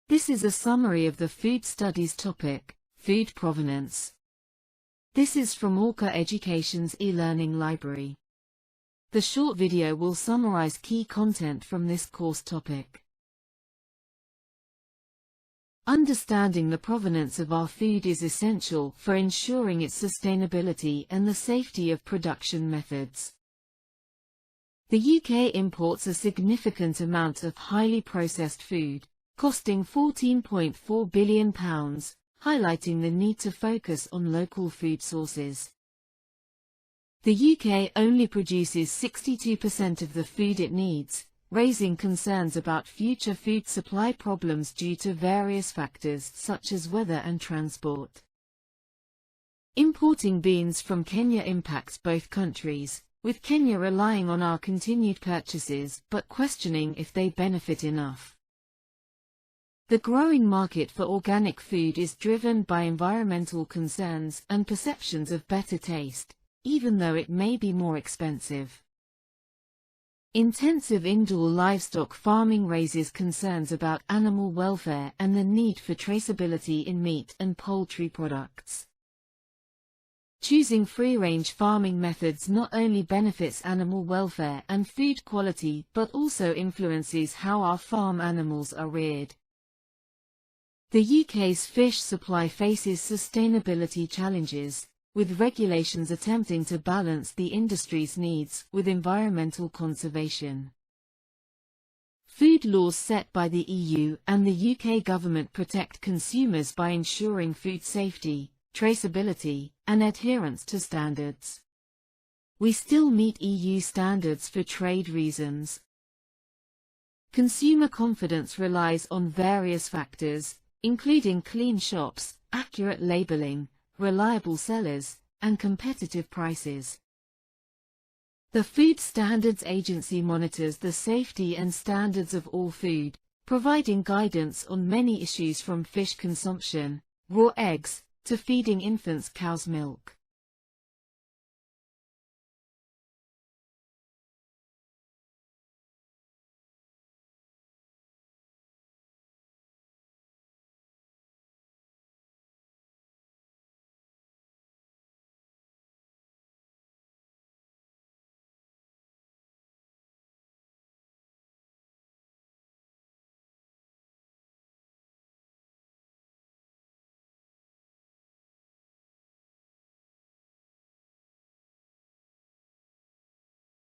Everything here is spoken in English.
This is a summary of the food studies topic, food provenance. This is from ORCA Education's e-learning library. The short video will summarize key content from this course topic. Understanding the provenance of our food is essential for ensuring its sustainability and the safety of production methods. The UK imports a significant amount of highly processed food, costing £14.4 billion, highlighting the need to focus on local food sources. The UK only produces 62% of the food it needs, raising concerns about future food supply problems due to various factors such as weather and transport. Importing beans from Kenya impacts both countries, with Kenya relying on our continued purchases but questioning if they benefit enough. The growing market for organic food is driven by environmental concerns and perceptions of better taste, even though it may be more expensive. Intensive indoor livestock farming raises concerns about animal welfare and the need for traceability in meat and poultry products. Choosing free-range farming methods not only benefits animal welfare and food quality but also influences how our farm animals are reared. The UK's fish supply faces sustainability challenges, with regulations attempting to balance the industry's needs with environmental conservation. Food laws set by the EU and the UK government protect consumers by ensuring food safety, traceability, and adherence to standards. We still meet EU standards for trade reasons. Consumer confidence relies on various factors, including clean shops, accurate labeling, reliable sellers, and competitive prices. The Food Standards Agency monitors the safety and standards of all food, providing guidance on many issues from fish consumption, raw eggs, to feeding infants cow's milk.